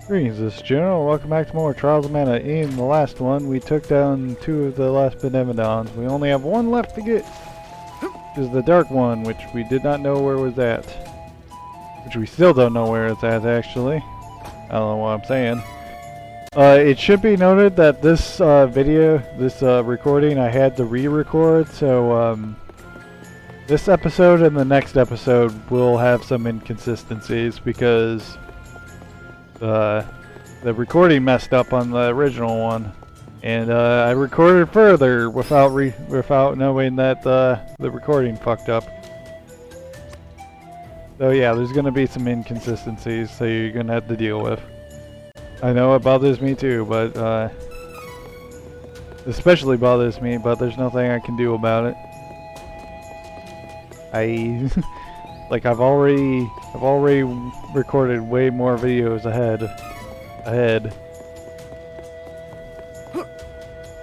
Greetings, this is General. Welcome back to more Trials of Mana. In the last one, we took down 2 of the last Benevolons. We only have 1 left to get, which is the Dark One, which we did not know where it was at. Which we still don't know where it's at, actually. I don't know what I'm saying. It should be noted that this recording, I had to re-record, so this episode and the next episode will have some inconsistencies because the recording messed up on the original one, and I recorded further without knowing that the recording fucked up. So yeah, there's gonna be some inconsistencies, so you're gonna have to deal with. I know it bothers me too, but especially bothers me, but there's nothing I can do about it. Like I've already recorded way more videos ahead. I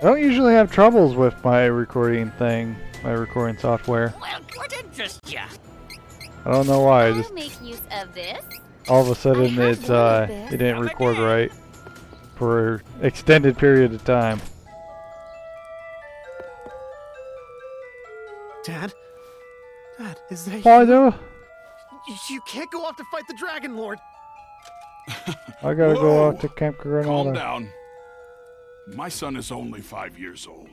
don't usually have troubles with my recording software. Well, what interests ya? I don't know why. I'll make use of this. All of a sudden it didn't record right for an extended period of time. Dad, is that Father? You can't go off to fight the Dragon Lord. I gotta go out to Camp Granada. Calm down. My son is only 5 years old.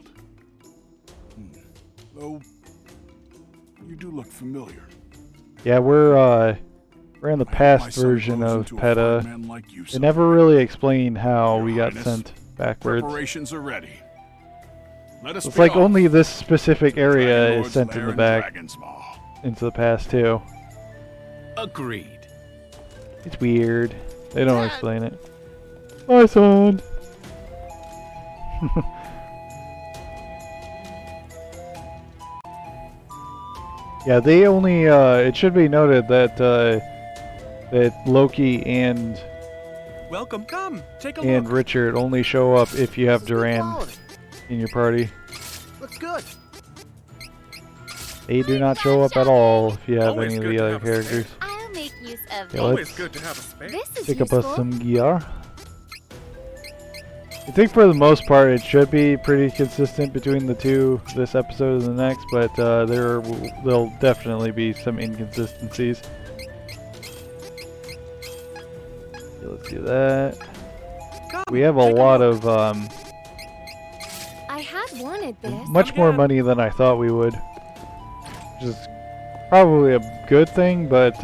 Though, you do look familiar. Yeah, we're in the past version of PETA. They never really explained how we got sent backwards. Preparations are ready. Let us It's like only this specific area is Lord's sent in lair the in back Dragon's Maw. into the past too. Agreed. It's weird. They don't explain it. My son. Yeah, they only. It should be noted that that Loki and Welcome, come take a and look. Richard only show up if you have Duran in your party. Looks good. They do not show up at all if you have Always any of good the to other have a spare. characters. I'll make use of Yeah, this. let's good to have a spare. This is pick up useful. us some gear. I think for the most part it should be pretty consistent between the two, this episode and the next, but there'll definitely be some inconsistencies. Okay, let's do that. Come, We have a take lot look. of I had wanted this. much more money than I thought we would, which is probably a good thing, but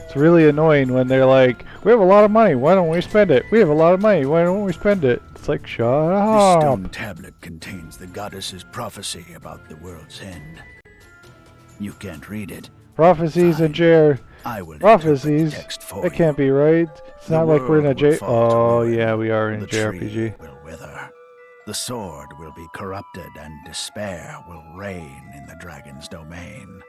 it's really annoying when they're like, we have a lot of money, why don't we spend it? We have a lot of money, why don't we spend it? It's like, shut This up. stone tablet contains the goddess's prophecy about the world's end. You can't read it. Prophecies and I will prophecies. interpret the text for That can't be right. It's The not like we're in a world will J. fall to Oh ruin. yeah, we are in a The tree JRPG. will wither. The sword will be corrupted, and despair will reign in the dragon's domain.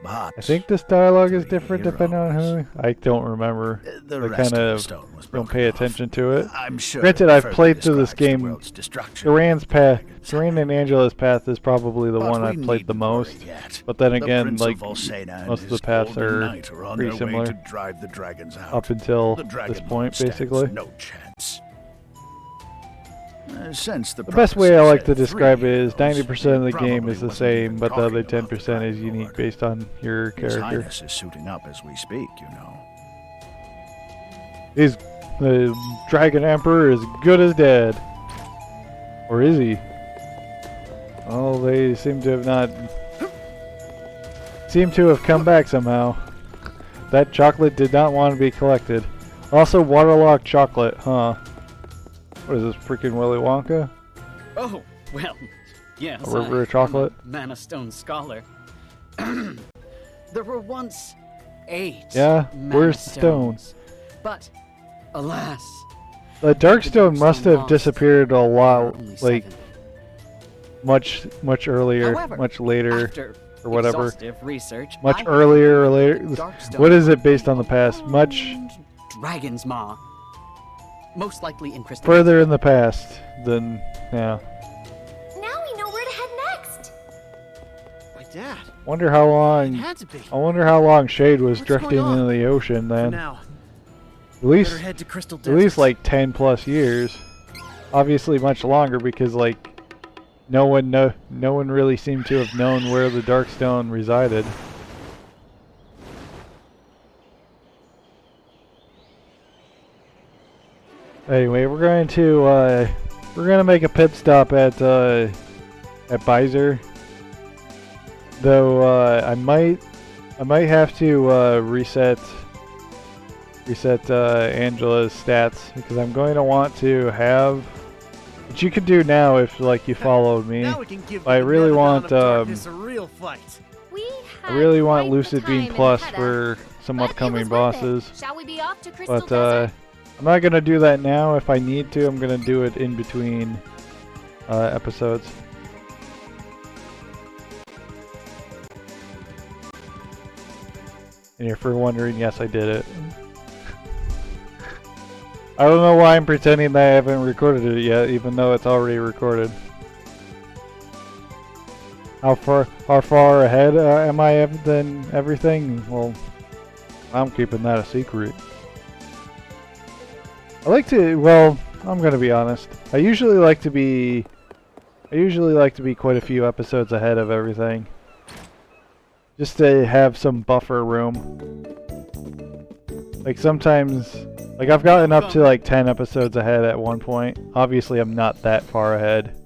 But I think this dialogue is the different depending on who. heroes- I don't remember. the I rest kind of the of stone was don't broken pay off. attention to it. I'm sure Granted, it I've further played through this describes the game. world's destruction Duran's and path, dragon's Duran and hand. Angela's path is probably the But one we I've played the needn't worry most. yet. But then The again, Prince like of Volsena and most of the his paths golden are knight on pretty their way similar to drive the dragons out. up until The this dragon point, Lord stands basically. no chance. Since the The best way I like to prophecy describe said it is three, 90% of the it game probably is the wasn't same, even but the other talking about the 10% is Dragon unique Lord. based on your His character. Highness is suiting up as we speak, you know. Is the Dragon Emperor as good as dead? Or is he? Oh, they seem to have come back somehow. That chocolate did not want to be collected. Also waterlogged chocolate, huh? What is this, freaking Willy Wonka? Oh, well, yes. A river of chocolate? I'm a Mana Stone scholar. There were once 8 Yeah, Mana where's the stone? stones, but alas, The Darkstone must have disappeared a there are lot, only like 7. much earlier, However, much later, After or whatever. exhaustive research, Much I earlier or later. found Darkstone What is it based on the past? Much around Dragon's Maw. Most likely in Crystal. further in the past than, yeah. Now we know where to head next. My dad. Wonder how It long. had to be. I wonder how long Shade was What's drifting going on? into the ocean For then. now, At least, better head to Crystal at Desert. least like 10 plus years. Obviously much longer because like no one really seemed to have known where the Darkstone resided. Anyway, we're gonna make a pit stop at Bizer. Though I might have to reset Angela's stats because I'm going to want to have, which you could do now if like you followed me. Now we can give I the really Metagon want of Darkness a real fight. We I really want had quite the Lucid Beam time in Plus Hedda, for some but it upcoming was worth it. bosses. Shall we be off to Crystal But Desert? I'm not gonna do that now. If I need to, I'm gonna do it in between episodes. And if you're wondering, yes, I did it. I don't know why I'm pretending that I haven't recorded it yet, even though it's already recorded. How far ahead am I than everything? Well, I'm keeping that a secret. I like to, well, I'm gonna be honest. I usually like to be quite a few episodes ahead of everything. Just to have some buffer room. Like sometimes, like I've gotten up to like 10 episodes ahead at one point. Obviously I'm not that far ahead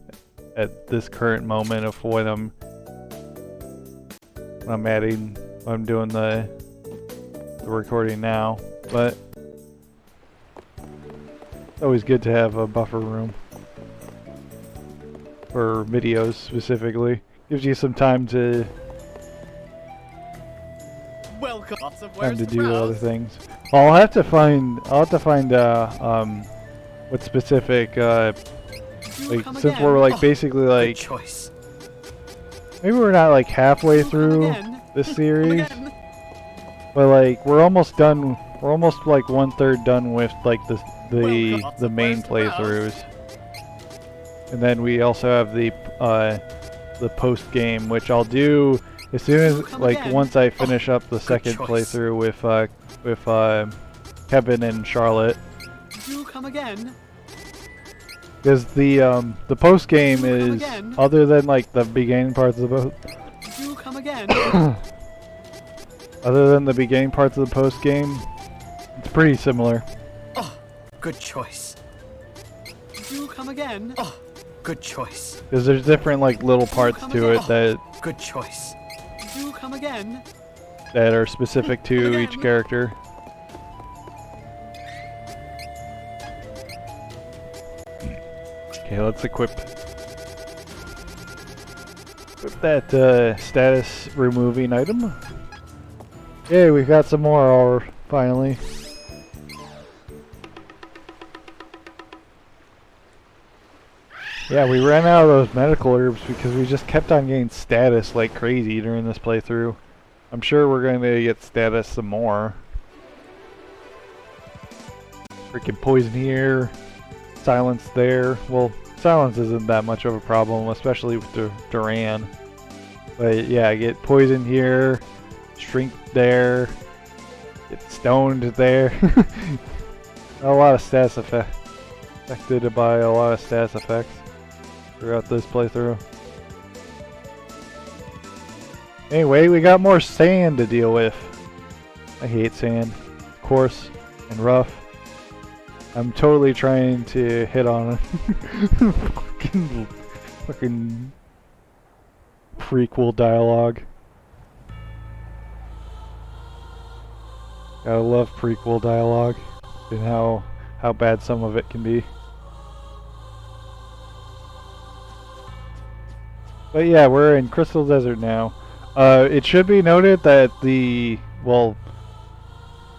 at this current moment of when I'm doing the recording now, but it's always good to have a buffer room for videos specifically. Gives you some time to Welcome. do other things. Well, I'll have to find what specific like since we're like basically Good like choice. maybe we're not like halfway Come through again. this Come series, again. but like we're almost done. We're almost like 1/3 done with like the main playthroughs, and then we also have the post game, which I'll do as soon as like once I finish up the second choice. playthrough with Kevin and Charlotte. Do come again. Because the post game is again. other than like the beginning parts of the Do come again. other than the beginning parts of the post game, it's pretty similar. Oh, good choice. Do come again. Oh, good choice. Because there's different like little parts to it that Good choice. Do come again. are specific to each character. Okay, let's equip that status removing item. Yay, we've got some more ore, finally. Yeah, we ran out of those medical herbs because we just kept on getting status like crazy during this playthrough. I'm sure we're going to get status some more. Freaking poison here, silence there. Well, silence isn't that much of a problem, especially with Duran. But yeah, I get poison here, shrink there, get stoned there. A lot of stats affected by a lot of stats effects throughout this playthrough. Anyway, we got more sand to deal with. I hate sand. Coarse and rough. I'm totally trying to hit on fucking prequel dialogue. I love prequel dialogue and how bad some of it can be. But yeah, we're in Crystal Desert now. It should be noted that the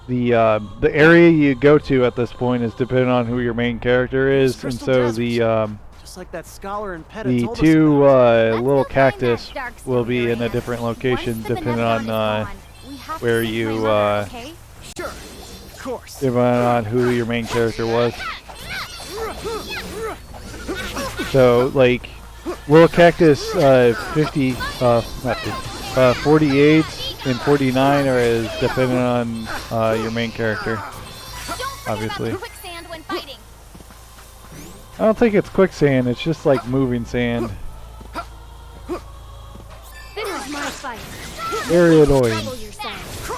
area you go to at this point is dependent on who your main character is, and so Just like that scholar in Peta the told us two about. Let's little go find that cactus Darkstone will be in a area. different location Once the depending Metagon on is gone, we have to where seek you, my mother, okay? Sure, of course. depending on who your main character was. So like little cactus 50 not 50, 48 and 49 are as dependent on your main character. Obviously. Quicksand when fighting. I don't think it's quicksand, it's just like moving sand. This is my fight. Very annoying. Double your sand. All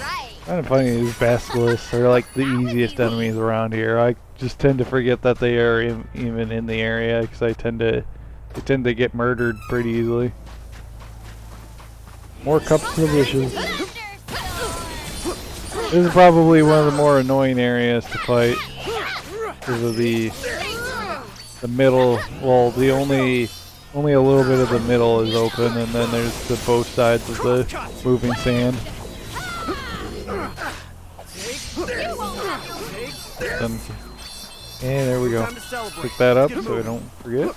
right. Kind of funny, these basilisks are like the easiest enemies around here. I just tend to forget that they are even in the area because they tend to get murdered pretty easily. More cups to the dishes. This is probably one of the more annoying areas to fight because of the middle. Well, the only a little bit of the middle is open, and then there's the both sides of the moving sand. And there we go. Pick that up so we don't forget.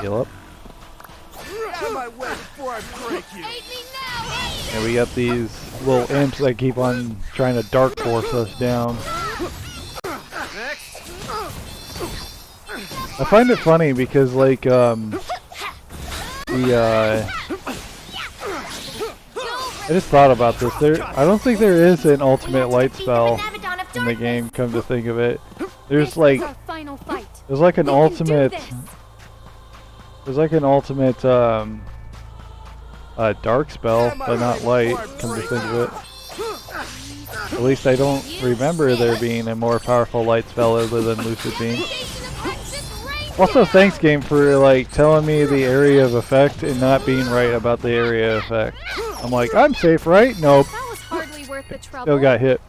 Heal up. And we got these little imps that keep on trying to dark force us down. I find it funny because like I just thought about this. I don't think there is an ultimate light spell in the game, come to think of it. There's like an ultimate dark spell, but not light, come to think of it. At least I don't remember there being a more powerful light spell other than Lucid Beam. Also, thanks game for like telling me the area of effect and not being right about the area of effect. I'm like, I'm safe, right? Nope. That was hardly worth the trouble. Still got hit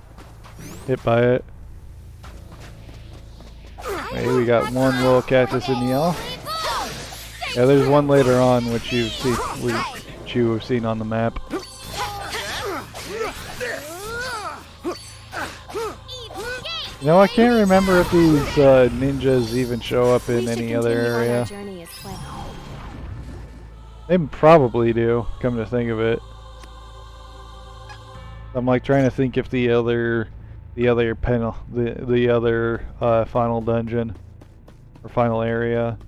by it. Okay, we got one little cactus in yellow. Yeah, there's one later on which you've seen on the map. You know, I can't remember if these ninjas even show up in any other area. They probably do, come to think of it. I'm like trying to think if the other final dungeon or final area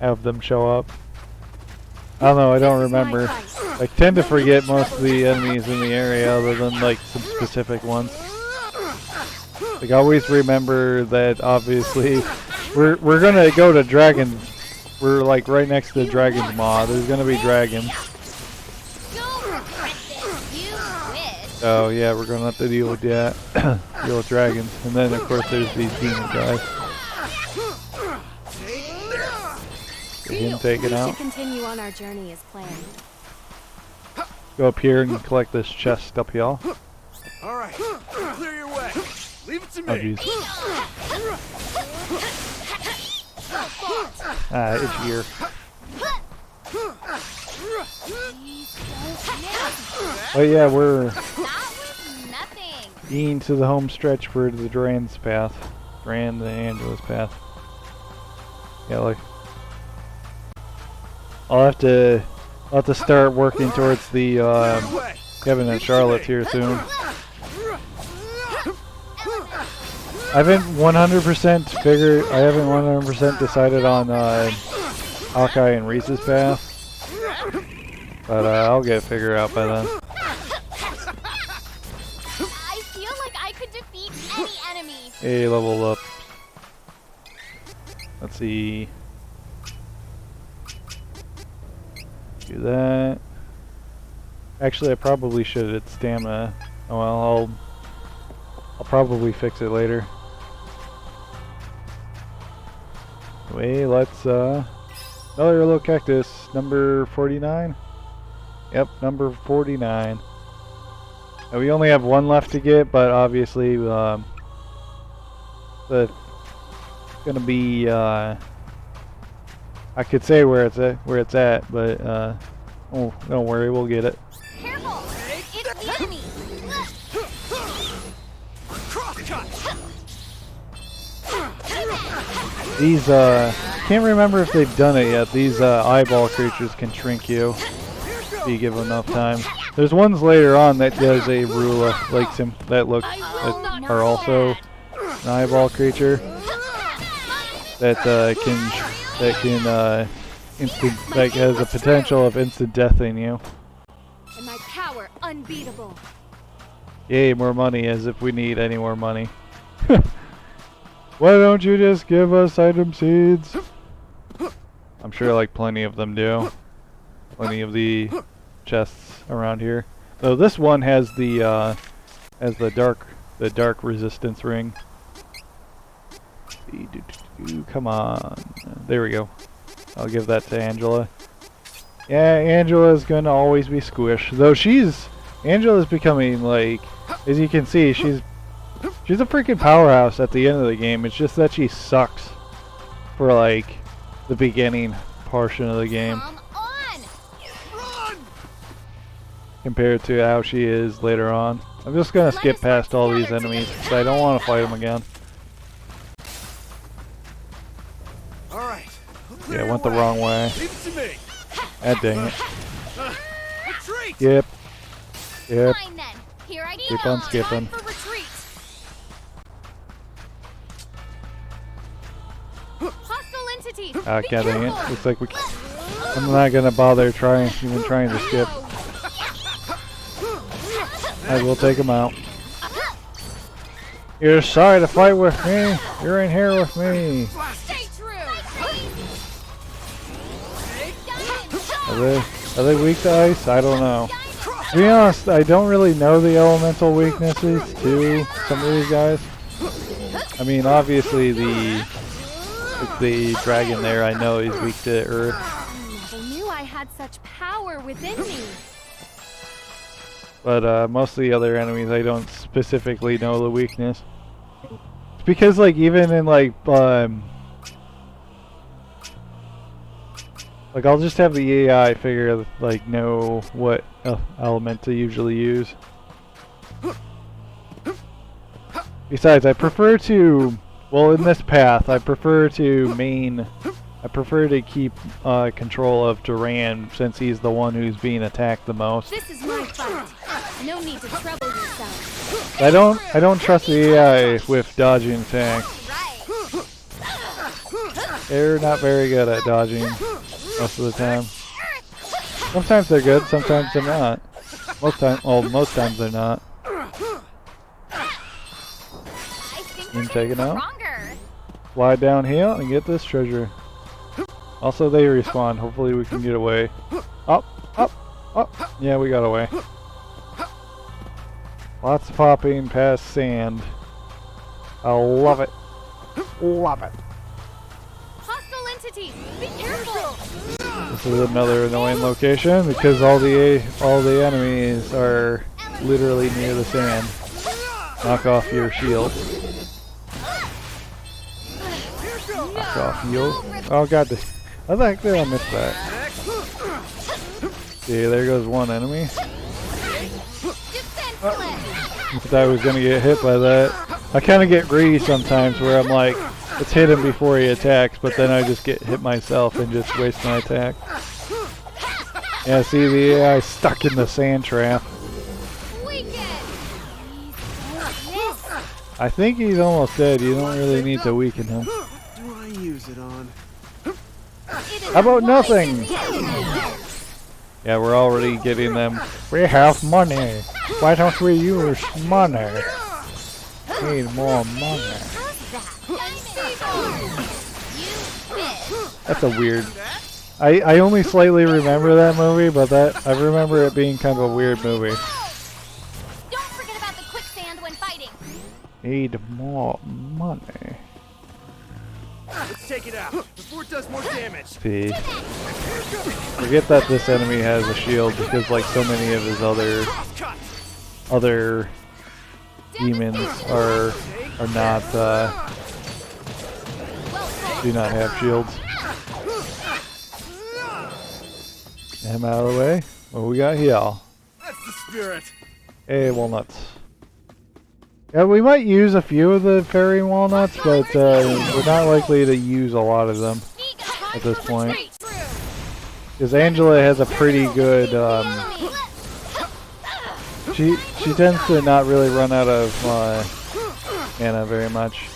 have them show up. I don't know, I don't remember. I tend to forget most of the enemies in the area other than like some specific ones. Like always remember that obviously we're gonna go to dragons. We're like right next to the dragon's maw. There's gonna be dragons. Oh yeah, we're gonna have to deal with that. Deal with dragons. And then of course there's these demon guys. Get him taken out. Continue on our journey as planned. Go up here and collect this chest up here. Alright, clear your way. Leave it to Oh me. jeez. Ah, it's here. Oh yeah, we're into the home stretch for the Duran's path. Duran&Angela's path. Yeah, like I'll have to start working towards the Kevin and Charlotte here soon. I haven't 100% decided on Hawkeye and Reese's path. But I'll get it figured out by then. I feel like I could defeat any enemy. Hey, level up. Let's see. Do that. Actually, I probably should at stamina. Oh well, I'll probably fix it later. Anyway, let's another little cactus, number 49. Yep, number 49. And we only have one left to get, but obviously the gonna be I could say where it's at, but oh, don't worry, we'll get it. Careful! It's the enemy! These can't remember if they've done it yet. These eyeball creatures can shrink you if you give them enough time. There's ones later on that does a rula like that are also an eyeball creature. that has a potential of instant deathing you. And my power unbeatable. Yay, more money, as if we need any more money. Why don't you just give us item seeds? I'm sure like plenty of them do. Plenty of the chests around here. Though this one has the dark resistance ring. Come on. There we go. I'll give that to Angela. Yeah, Angela's gonna always be squish. Though Angela's becoming like, as you can see, she's a freaking powerhouse at the end of the game. It's just that she sucks for like the beginning portion of the game Come on! Run! compared to how she is later on. I'm just gonna skip past all these enemies because I don't want to fight them again. All right. Yeah, went the wrong way. Leave it to me. Ah, dang it. Retreat. Yep. Yep. Fine then. Here I Keep go. on skipping. Time for retreat. Hostile entities. Ah, Be god dang it. careful. Looks like I'm not gonna bother even trying to skip. I will take him out. You're sorry to fight with me. You're in here with me. Stay true. Are they weak to ice? I don't know. To be honest, I don't really know the elemental weaknesses to some of these guys. I mean, obviously the dragon there I know is weak to earth. Never knew I had such power within me. But most of the other enemies I don't specifically know the weakness. It's because like even in like I'll just have the AI figure like know what element to usually use. Besides, I prefer to, well, in this path, I prefer to keep control of Duran since he's the one who's being attacked the most. This is my fight. No need to trouble yourself. I don't trust the AI with dodging attacks. Right. They're not very good at dodging most of the time. Sometimes they're good, sometimes they're not. Most times they're not. You can take it out. Stronger. Fly down here and get this treasure. Also, they respawn. Hopefully, we can get away. Up, up, up. Yeah, we got away. Lots of popping past sand. I love it. Love it. Hostile entities. Be careful. This is another annoying location because all the enemies are literally near the sand. Knock off your shield. Knock off shield. Oh god, I think I missed that. See, there goes one enemy. I thought I was gonna get hit by that. I kind of get greedy sometimes where I'm like, let's hit him before he attacks, but then I just get hit myself and just waste my attack. Yeah, see, the AI stuck in the sand trap. I think he's almost dead. You don't really need to weaken him. Do I use it on? How about nothing? Yeah, we're already getting them. We have money. Why don't we use money? Need more money. That's a weird. I only slightly remember that movie, but I remember it being kind of a weird movie. Don't forget about the quicksand when fighting. Need more money. Let's take it out before it does more damage. See. Forget that this enemy has a shield because like so many of his other demons are not do not have shields. Get him out of the way. What we got here? That's the spirit. Hey, walnuts. Yeah, we might use a few of the fairy walnuts, but we're not likely to use a lot of them at this point. Because Angela has a pretty good, she tends to not really run out of mana very much.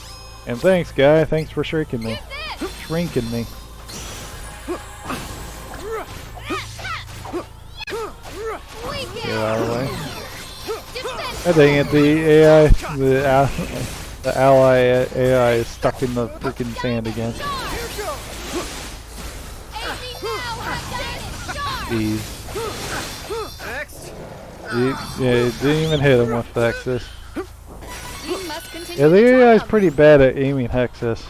And thanks, guy. Thanks for shrieking me. shrinking me. Get out of the way. I dang it, the ally AI is stuck in the freaking sand again. Jeez. Yeah, it didn't even hit him with Hexus. Yeah, the AI is pretty bad at aiming Hexus.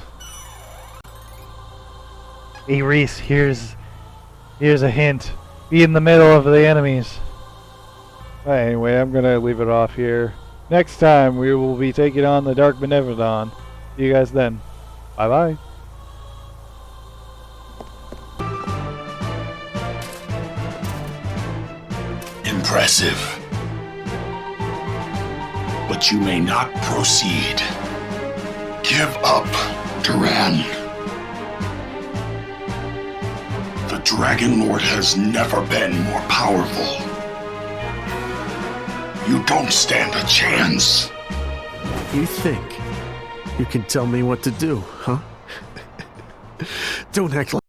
Hey Reese, here's a hint. Be in the middle of the enemies. But anyway, I'm gonna leave it off here. Next time we will be taking on the Dark Benevolon. See you guys then. Bye bye. Impressive. But you may not proceed. Give up, Duran. The Dragon Lord has never been more powerful. You don't stand a chance. You think you can tell me what to do, huh? Don't act like